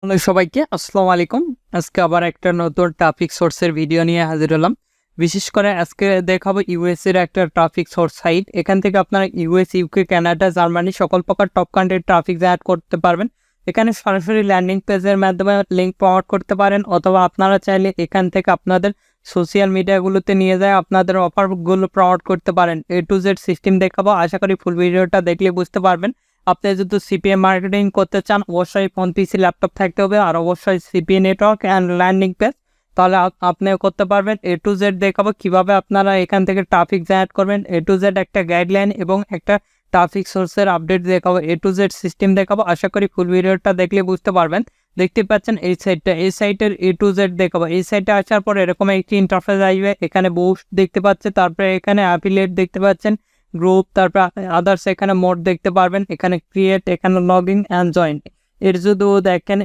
Hello সবাইকে, আসসালামু আলাইকুম। আজকে আবার একটা নতুন ট্রাফিক সোর্সের ভিডিও নিয়ে হাজির হলাম। বিশেষ করে আজকে দেখাবো ইউএস এর একটা ট্রাফিক সোর্স সাইট। এখান থেকে আপনারা ইউএস, ইউকে, কানাডা, জার্মানি সকল প্রকার টপ কান্ট্রির ট্রাফিক জেনারেট করতে পারবেন। এখানে সরাসরি ল্যান্ডিং পেজের মাধ্যমে লিঙ্ক প্রমোট করতে পারেন, অথবা আপনারা চাইলে এখান থেকে আপনাদের সোশ্যাল মিডিয়াগুলোতে নিয়ে যায় আপনাদের অফারগুলো প্রমোট করতে পারেন। A to Z সিস্টেম দেখাবো, আশা করি ফুল ভিডিওটা দেখলে বুঝতে পারবেন। আপনি যদি CPA মার্কেটিং করতে চান, অবশ্যই ফোন, পিসি, ল্যাপটপ থাকতে হবে, আর অবশ্যই CPA network and landing page, তাহলে আপনিও করতে পারবেন। A to Z দেখাবো কিভাবে আপনারা এখান থেকে ট্রাফিক জেনারেট করবেন। A to Z একটা গাইডলাইন এবং একটা ট্রাফিক সোর্সের আপডেট দেখাবো, A to Z সিস্টেম দেখাবো। আশা করি ফুল ভিডিওটা দেখলে বুঝতে পারবেন। দেখতে পাচ্ছেন এই সাইটটা, এই সাইটের A to Z দেখাবো। এই সাইটে আসার পর এরকম একটি ইন্টারফেস আসবে। এখানে বুস্ট দেখতে পাচ্ছেন, তারপরে এখানে অ্যাফিলিয়েট দেখতে পাচ্ছেন, গ্রুপ, তারপর আদার্স, এখানে মোড দেখতে পারবেন, এখানে ক্রিয়েট, এখানে লগ ইন অ্যান্ড জয়েন। এর যদি দেখেন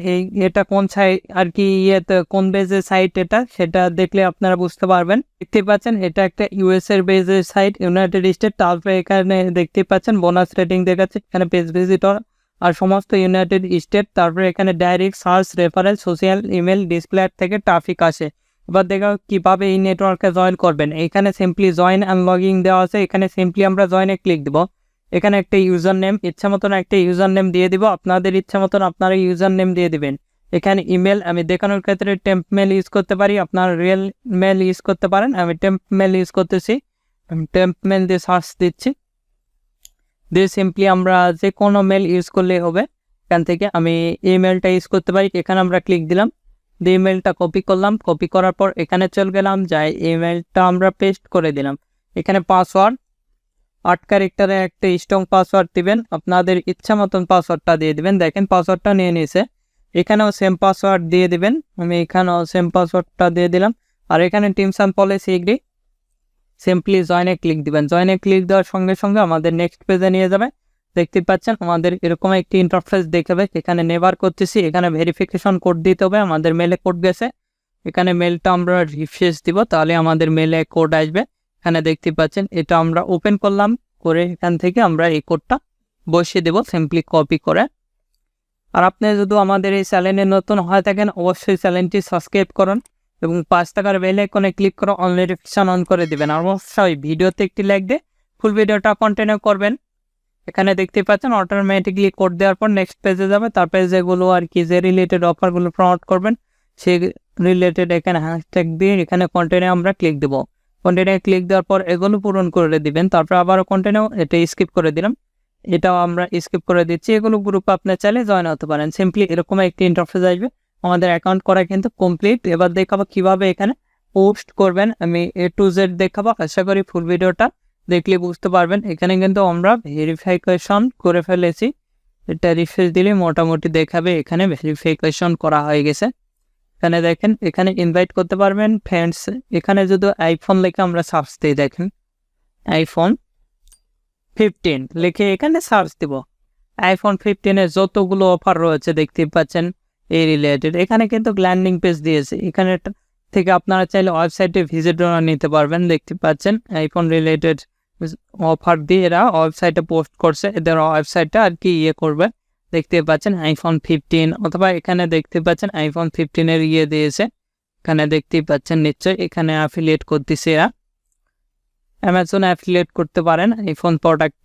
এটা কোন সাইট আর কি, কোন বেজের সাইট এটা, সেটা দেখলে আপনারা বুঝতে পারবেন। দেখতে পাচ্ছেন এটা একটা ইউএস এর বেজের সাইট, ইউনাইটেড স্টেট। তারপরে এখানে দেখতে পাচ্ছেন বোনাস রেটিং দেখাচ্ছে, এখানে পেজ ভিজিটর আর সমস্ত ইউনাইটেড স্টেট। তারপরে এখানে direct search, reference, social, email, display থেকে ট্রাফিক আসে। এবার দেখা কিভাবে এই নেটওয়ার্কে জয়েন করবেন। এখানে সিম্পলি জয়েন অ্যান্ড লগিং দেওয়া আছে, এখানে সিম্পলি আমরা জয়েনে ক্লিক দিব। এখানে একটা ইউজার নেম, ইচ্ছা মতন একটা ইউজার নেম দিয়ে দিব, আপনাদের ইচ্ছা মতন আপনারা ইউজার নেম দিয়ে দিবেন। এখানে ইমেল আমি দেখানোর ক্ষেত্রে টেম্প মেল ইউজ করতে পারি, আপনার রিয়েল মেল ইউজ করতে পারেন। আমি টেম্প মেল ইউজ করতেছি, আমি টেম্প মেল দিয়ে সার্চ দিচ্ছি, দিয়ে সিম্পলি আমরা যে কোনো মেল ইউজ করলেই হবে। এখান থেকে আমি ইমেলটা ইউজ করতে পারি, এখানে আমরা ক্লিক দিলাম, দিয়ে ইমেলটা কপি করলাম। কপি করার পর এখানে চলে গেলাম, যাই ইমেলটা আমরা পেস্ট করে দিলাম। এখানে পাসওয়ার্ড 8 ক্যারেক্টারে একটা স্ট্রং পাসওয়ার্ড দিবেন, আপনাদের ইচ্ছা মতন পাসওয়ার্ডটা দিয়ে দিবেন। দেখেন পাসওয়ার্ডটা নিয়ে নিয়েছে, এখানেও সেম পাসওয়ার্ড দিয়ে দিবেন। আমি এখানেও সেম পাসওয়ার্ডটা দিয়ে দিলাম। আর এখানে teams and policy agree, simply জয়েনে ক্লিক দিবেন। জয়েনে ক্লিক দেওয়ার সঙ্গে সঙ্গে আমাদের নেক্সট পেজে নিয়ে যাবে। দেখতে পাচ্ছেন আমাদের এরকম একটি ইন্টারফেস দেখাবে। এখানে নেভার করতেছি, এখানে ভেরিফিকেশন কোড দিতে হবে, আমাদের মেলে কোড গেছে। এখানে মেলটা আমরা রিফ্রেশ দিব, তাহলে আমাদের মেলে কোড আসবে। এখানে দেখতে পাচ্ছেন এটা আমরা ওপেন করলাম, করে এখান থেকে আমরা এই কোডটা বসিয়ে দেব সিম্পলি কপি করে। আর আপনি যদি আমাদের এই চ্যানেলে নতুন হয়ে থাকেন, অবশ্যই চ্যানেলটি সাবস্ক্রাইব করুন এবং 5 টাকার বেল আইকনে ক্লিক করে অল নোটিফিকেশন অন করে দিবেন। আর অবশ্যই ভিডিওতে একটি লাইক দিয়ে ফুল ভিডিওটা কন্টিনিউ করবেন। এখানে দেখতে পাচ্ছেন অটোমেটিকলি কোড দেওয়ার পর নেক্সট পেজে যাবে। তারপরে যেগুলো আর কি যে রিলেটেড অফারগুলো প্রমোট করবেন সেই রিলেটেড এখানে হ্যাশট্যাগ দিয়ে এখানে কন্টিনিউ আমরা ক্লিক দেবো। কন্টিনিউ ক্লিক দেওয়ার পর এগুলো পূরণ করে দিবেন। তারপর আবারও কন্টিনিউ, এটা স্কিপ করে দিলাম, এটাও আমরা স্কিপ করে দিচ্ছি। এগুলো গ্রুপে আপনি চাইলে জয়েন হতে পারেন। সিম্পলি এরকম একটি ইন্টারফেস আসবে। আমাদের অ্যাকাউন্ট করা কিন্তু কমপ্লিট। এবার দেখাবো কিভাবে এখানে পোস্ট করবেন। আমি A to Z দেখাবো, আশা করি ফুল ভিডিওটা দেখলে বুঝতে পারবেন। এখানে কিন্তু আমরা ভেরিফিকেশন করে ফেলেছি, এটা রিফ্রেশ দিলে মোটামুটি দেখাবে এখানে ভেরিফিকেশন করা হয়ে গেছে। এখানে দেখেন, এখানে ইনভাইট করতে পারবেন ফ্রেন্ডস। এখানে যদি আইফোন লিখে আমরা সার্চ দিই, দেখেন iPhone 15 লিখে এখানে সার্চ দিব। iPhone 15-এর যতগুলো অফার রয়েছে দেখতে পাচ্ছেন এই রিলেটেড। এখানে কিন্তু ল্যান্ডিং পেজ দিয়েছে, এখানে থেকে আপনারা চাইলে ওয়েবসাইটে ভিজিট নিতে পারবেন। দেখতে পাচ্ছেন আইফোন রিলেটেড অফার দিয়ে এরা ওয়েবসাইটে পোস্ট করছে, এদের ওয়েবসাইটটা আর কি করবে। দেখতে পাচ্ছেন iPhone 15, অথবা এখানে দেখতে পাচ্ছেন iPhone 15-এর দিয়েছে। এখানে দেখতে পাচ্ছেন নিশ্চয় এখানে অ্যাফিলিয়েট করতেছে এরা। অ্যামাজন অ্যাফিলিয়েট করতে পারেন আইফোন প্রোডাক্ট,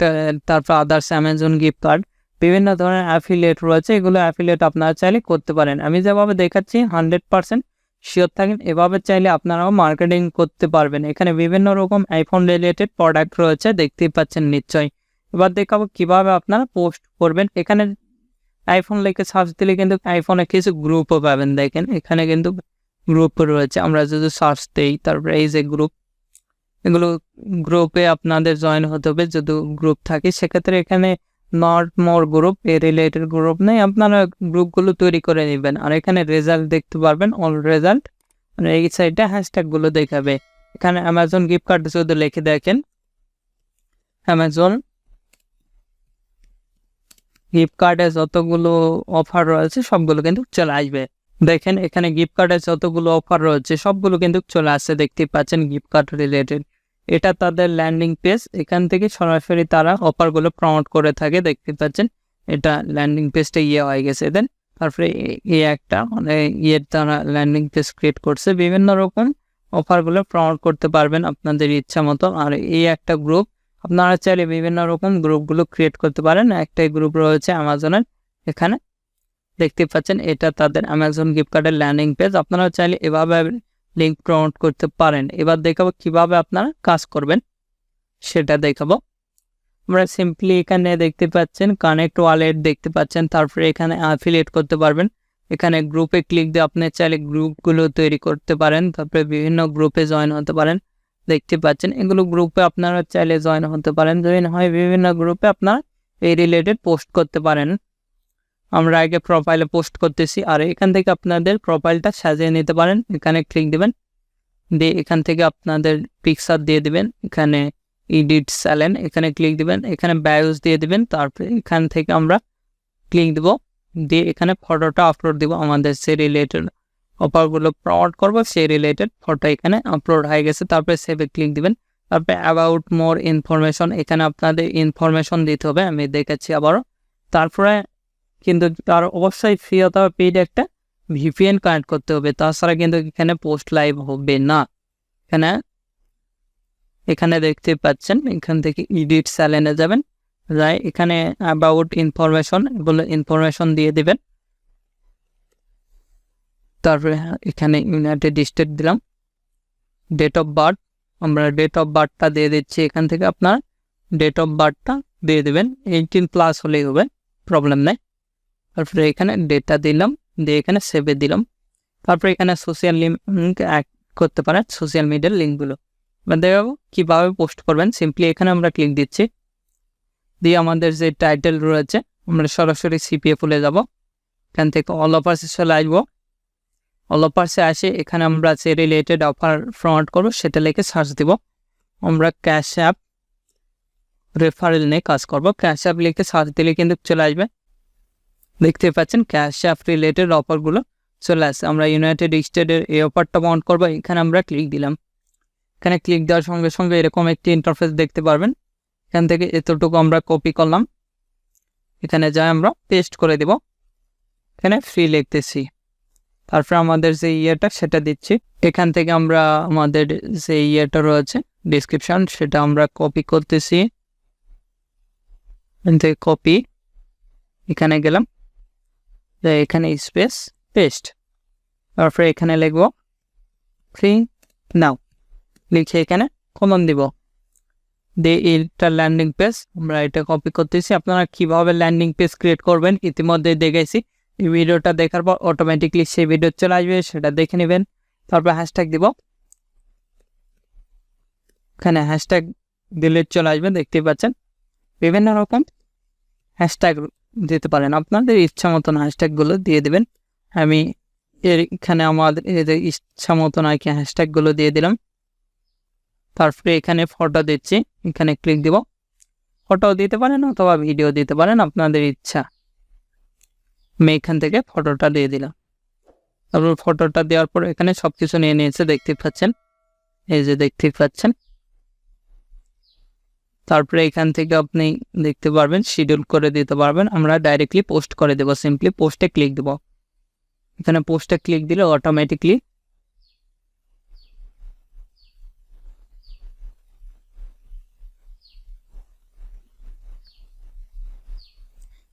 তারপর আদার্স অ্যামাজন গিফট কার্ড, বিভিন্ন ধরনের অ্যাফিলিয়েট রয়েছে। এগুলো অ্যাফিলিয়েট আপনারা চাইলে করতে পারেন। আমি যেভাবে দেখাচ্ছি 100% শিওর থাকেন, এভাবে চাইলে আপনারাও মার্কেটিং করতে পারবেন। এখানে বিভিন্ন রকম আইফোন রিলেটেড প্রোডাক্ট রয়েছে, দেখতেই পাচ্ছেন নিশ্চয়ই। এবার দেখাবো কিভাবে আপনারা পোস্ট করবেন। এখানে আইফোন লিখে সার্চ দিলে কিন্তু আইফোনে কিছু গ্রুপও পাবেন। দেখেন এখানে কিন্তু গ্রুপ রয়েছে, আমরা যদি সার্চ দিই, তারপরে এই যে গ্রুপ, এগুলো গ্রুপে আপনাদের জয়েন হতে হবে। যদি গ্রুপ থাকে সেক্ষেত্রে এখানে not more group, A related group নেই, আপনারা গ্রুপগুলো তৈরি করে নেবেন। আর এখানে রেজাল্ট দেখতে পারবেন, অল রেজাল্ট, মানে এই সাইডে হ্যাশট্যাগুলো দেখাবে। এখানে অ্যামাজন গিফট কার্ড যদি লিখে দেখেন, অ্যামাজন গিফট কার্ডে যতগুলো অফার রয়েছে সবগুলো কিন্তু চলে আসবে। দেখেন এখানে গিফট কার্ডে যতগুলো অফার রয়েছে সবগুলো কিন্তু চলে আসছে, দেখতে পাচ্ছেন গিফট কার্ড রিলেটেড। এটা তাদের ল্যান্ডিং পেজ, এখান থেকে সরাসরি তারা অফারগুলো প্রমোট করে থাকে। দেখতে পাচ্ছেন এটা ল্যান্ডিং পেজটা হয়ে গেছে। দেন তারপরে এই একটা মানে তারা ল্যান্ডিং পেজ ক্রিয়েট করছে, বিভিন্ন রকম অফারগুলো প্রমোট করতে পারবেন আপনাদের ইচ্ছা মতো। আর এই একটা গ্রুপ, আপনারা চাইলে বিভিন্ন রকম গ্রুপগুলো ক্রিয়েট করতে পারেন। একটাই গ্রুপ রয়েছে অ্যামাজনের, এখানে দেখতে পাচ্ছেন এটা তাদের অ্যামাজন গিফট কার্ডের ল্যান্ডিং পেজ। আপনারা চাইলে এভাবে লিঙ্ক প্রমোট করতে পারেন। এবার দেখাবো কিভাবে আপনারা কাজ করবেন, সেটা দেখাবো। আমরা সিম্পলি এখানে দেখতে পাচ্ছেন কানেক্ট ওয়ালেট দেখতে পাচ্ছেন, তারপরে এখানে অ্যাফিলিয়েট করতে পারবেন। এখানে গ্রুপে ক্লিক দিয়ে আপনি চাইলে গ্রুপগুলো তৈরি করতে পারেন, তারপরে বিভিন্ন গ্রুপে জয়েন হতে পারেন। দেখতে পাচ্ছেন এগুলো গ্রুপে আপনারা চাইলে জয়েন হতে পারেন। জয়েন হয় বিভিন্ন গ্রুপে আপনারা এই রিলেটেড পোস্ট করতে পারেন। আমরা আগে প্রোফাইলে পোস্ট করতেছি, আর এখান থেকে আপনাদের প্রোফাইলটা সাজিয়ে নিতে পারেন। এখানে ক্লিক দিবেন, দিয়ে এখান থেকে আপনাদের পিকচার দিয়ে দিবেন, এখানে এডিট স্যালেন এখানে ক্লিক দিবেন, এখানে বায়োস দিয়ে দিবেন। তারপরে এখান থেকে আমরা ক্লিক দিব, দিয়ে এখানে ফটোটা আপলোড দিব। আমাদের সেই রিলেটেড অফারগুলো প্রমোট করবো, সেই রিলেটেড ফটো এখানে আপলোড হয়ে গেছে। তারপরে সেভে ক্লিক দিবেন। তারপরে অ্যাবাউট মোর ইনফরমেশন, এখানে আপনাদের ইনফরমেশন দিতে হবে, আমি দেখাচ্ছি আবারও। তারপরে কিন্তু তার অবশ্যই ফ্রি অথবা পেইড একটা ভিপিএন কানেক্ট করতে হবে, তাছাড়া কিন্তু এখানে পোস্ট লাইভ হবে না। এখানে দেখতে পাচ্ছেন এখান থেকে এডিট স্যালেনে যাবেন, যাই এখানে অ্যাবাউট ইনফরমেশন এগুলো ইনফরমেশন দিয়ে দিবেন। তারপরে এখানে ইউনাইটেড স্টেট দিলাম, ডেট অফ বার্থ আমরা ডেট অফ বার্থটা দিয়ে দিচ্ছি। এখান থেকে আপনার ডেট অফ বার্থটা দিয়ে দেবেন, 18+ হলেই হবে, প্রবলেম নেই। তারপরে এখানে ডেটা দিলাম, দিয়ে এখানে সেভে দিলাম। তারপরে এখানে সোশ্যাল লিঙ্ক অ্যাড করতে পারেন, সোশ্যাল মিডিয়ার লিঙ্কগুলো। দেখাবো কীভাবে পোস্ট করবেন। সিম্পলি এখানে আমরা ক্লিক দিচ্ছি, দিয়ে আমাদের যে টাইটেল রয়েছে আমরা সরাসরি সিপিএ ফুলে যাব। এখান থেকে অল অফার্সে চলে আসবো। অল অফার্সে আসে এখানে আমরা যে রিলেটেড অফার প্রমোট করবো সেটা লিখে সার্চ দিব। আমরা ক্যাশ অ্যাপ রেফারেল নিয়ে কাজ করব। ক্যাশ অ্যাপ লিখে সার্চ দিলে কিন্তু চলে আসবে, দেখতে পাচ্ছেন ক্যাশ অ্যাপ রিলেটেড অফারগুলো চলে আসে। আমরা ইউনাইটেড স্টেটের এই অফারটা প্রমোট করবো, এখানে আমরা ক্লিক দিলাম। এখানে ক্লিক দেওয়ার সঙ্গে সঙ্গে এরকম একটি ইন্টারফেস দেখতে পারবেন। এখান থেকে এতটুকু আমরা কপি করলাম, এখানে যাই আমরা পেস্ট করে দেব। এখানে ফ্রি লিখতেছি, তারপরে আমাদের যে ইয়েটা সেটা দিচ্ছি। এখান থেকে আমরা আমাদের যে ইয়েটা রয়েছে ডিসক্রিপশন সেটা আমরা কপি করতেছি। কপি এখানে গেলাম, এখানে স্পেস পেস্ট, তারপরে এখানে লিখব ফ্রি নাও, লিখে এখানে কমন দিব। দিয়ে এটা ল্যান্ডিং পেজ, আমরা এটা কপি করতেছি। আপনারা কিভাবে ল্যান্ডিং পেজ ক্রিয়েট করবেন ইতিমধ্যে দেখেছি। এই ভিডিওটা দেখার পর অটোমেটিকলি সেই ভিডিও চলে আসবে, সেটা দেখে নেবেন। তারপর হ্যাশট্যাগ দিব, এখানে হ্যাশট্যাগ দিলে চলে আসবে, দেখতে পাচ্ছেন বিভিন্ন রকম হ্যাশট্যাগ দিতে পারেন, আপনাদের ইচ্ছা মতন হ্যাশট্যাগুলো দিয়ে দেবেন। আমি এখানে আমাদের ইচ্ছা মতন আর কি হ্যাশট্যাগুলো দিয়ে দিলাম। তারপরে এখানে ফটো দিচ্ছি, এখানে ক্লিক দিব। ফটো দিতে পারেন অথবা ভিডিও দিতে পারেন, আপনাদের ইচ্ছা। আমি এখান থেকে ফটোটা দিয়ে দিলাম। তারপর ফটোটা দেওয়ার পর এখানে সব কিছু নিয়ে নিয়েছে, দেখতে পাচ্ছেন, এই যে দেখতে পাচ্ছেন। তারপরে এখান থেকে আপনি দেখতে পারবেন শিডিউল করে দিতে পারবেন। আমরা ডাইরেক্টলি পোস্ট করে দেব, সিম্পলি পোস্টে ক্লিক দেব। এখানে পোস্টে ক্লিক দিলে অটোমেটিকলি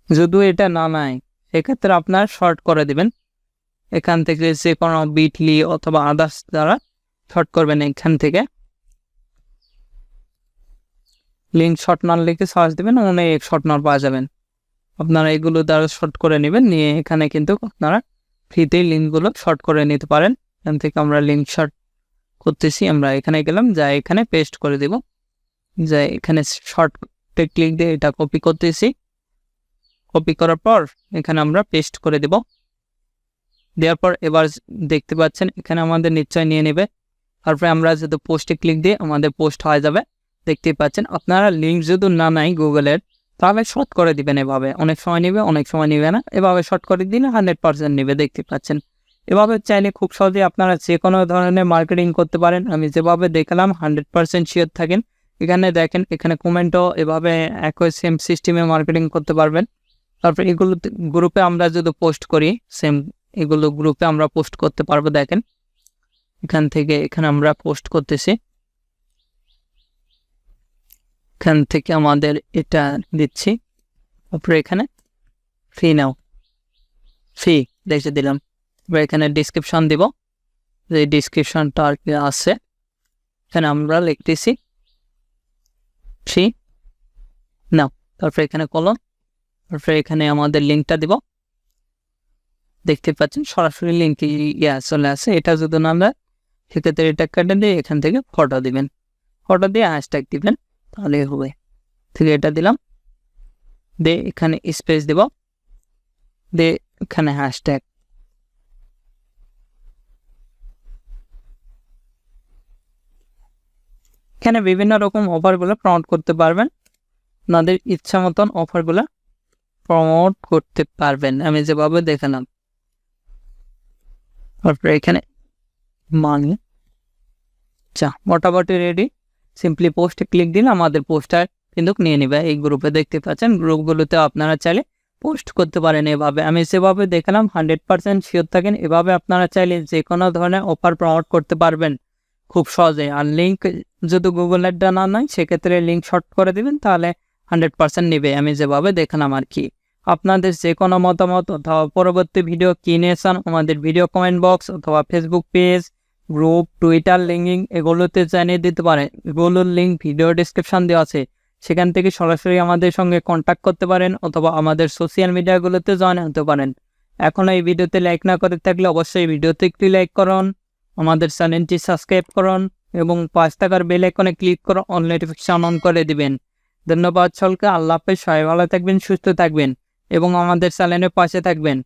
যদিও এটা না নাই, সেক্ষেত্রে আপনার শর্ট করে দিবেন। এখান থেকে যে কোনো বিটলি অথবা আদার্স দ্বারা শর্ট করবেন। এখান থেকে লিঙ্ক শর্টনার লিখে সার্চ দেবেন, অনেক শর্টনার পাওয়া যাবেন। আপনারা এগুলো দ্বারা শর্ট করে নেবেন, নিয়ে এখানে কিন্তু আপনারা ফ্রিতেই লিঙ্কগুলো শর্ট করে নিতে পারেন। এখান থেকে আমরা লিঙ্ক শর্ট করতেছি, আমরা এখানে গেলাম, যা এখানে পেস্ট করে দেব। যা এখানে শর্টে ক্লিক দিয়ে এটা কপি করতেছি। কপি করার পর এখানে আমরা পেস্ট করে দেব। দেওয়ার পর এবার দেখতে পাচ্ছেন এখানে আমাদের নিশ্চয় নিয়ে নেবে। তারপরে আমরা যদি পোস্টে ক্লিক দিয়ে আমাদের পোস্ট হয়ে যাবে, দেখতে পাচ্ছেন। আপনারা লিঙ্ক যদি না নাই গুগলের, তাহলে শর্ট করে দিবেন। এভাবে অনেক সময় নেবে, অনেক সময় নেবে না। এভাবে শর্ট করে দিলে 100% নেবে, দেখতে পাচ্ছেন। এভাবে চাইলে খুব সহজে আপনারা যে কোনো ধরনের মার্কেটিং করতে পারেন। আমি যেভাবে দেখালাম 100% শিওর থাকেন। এখানে দেখেন, এখানে কমেন্টও এভাবে একই সেম সিস্টেমে মার্কেটিং করতে পারবেন। তারপর এগুলো গ্রুপে আমরা যদি পোস্ট করি সেম এগুলো গ্রুপে আমরা পোস্ট করতে পারবো। দেখেন এখান থেকে এখানে আমরা পোস্ট করতেছি, এখান থেকে আমাদের এটা দিচ্ছি, তারপরে এখানে ফ্রি নাও, ফ্রি দেখে দিলাম। এবার এখানে ডিসক্রিপশন দিব, যে ডিসক্রিপশনটা আর কি আছে এখানে আমরা লিখতেছি ফ্রি নাও, তারপরে এখানে কলম, তারপরে এখানে আমাদের লিঙ্কটা দিব। দেখতে পাচ্ছেন সরাসরি লিঙ্ক চলে আসে। এটা যদি না আমরা সেক্ষেত্রে এটা কেটে দিয়ে এখান থেকে ফটো দিবেন, ফটো দিয়ে হ্যাশট্যাগ দিবেন, তাহলে হবে। থেকে এটা দিলাম, দিয়ে এখানে স্পেস দিব, দিয়ে এখানে হ্যাশট্যাগ। এখানে বিভিন্ন রকম অফারগুলো প্রমোট করতে পারবেন, আপনাদের ইচ্ছা মতন অফারগুলো প্রমোট করতে পারবেন। আমি যেভাবে দেখালাম, তারপরে এখানে মানে মোটামুটি রেডি। সিম্পলি পোস্টে ক্লিক দিলে আমাদের পোস্টার কিন্তু নিয়ে নেবে। এই গ্রুপে দেখতে পাচ্ছেন, গ্রুপগুলোতে আপনারা চাইলে পোস্ট করতে পারেন এভাবে। আমি যেভাবে দেখালাম 100% শিওর থাকেন, এভাবে আপনারা চাইলে যে কোনো ধরনের অফার প্রমোট করতে পারবেন খুব সহজে। আর লিঙ্ক যদি গুগলের না নয় সেক্ষেত্রে লিঙ্ক শর্ট করে দিবেন, তাহলে 100% নেবে। আমি যেভাবে দেখালাম আর কি। আপনাদের যে কোনো মতামত অথবা পরবর্তী ভিডিও কি নিয়ে চান আমাদের ভিডিও কমেন্ট বক্স অথবা Facebook page, group, Twitter linking এগুলোতে জানিয়ে দিতে পারেন। এগুলোর লিঙ্ক ভিডিও ডিসক্রিপশন দেওয়া আছে, সেখান থেকে সরাসরি আমাদের সঙ্গে কন্ট্যাক্ট করতে পারেন অথবা আমাদের সোশ্যাল মিডিয়াগুলোতে জয়েন হতে পারেন। এখনও এই ভিডিওতে লাইক না করে থাকলে অবশ্যই ভিডিওতে একটি লাইক করুন, আমাদের চ্যানেলটি সাবস্ক্রাইব করুন এবং 5 টাকার বেল আইকনে ক্লিক করে অল নোটিফিকেশন অন করে দিবেন। ধন্যবাদ সকলকে। আল্লাহ হাফেজ। সবাই ভালো থাকবেন, সুস্থ থাকবেন এবং আমাদের চ্যানেলের পাশে থাকবেন।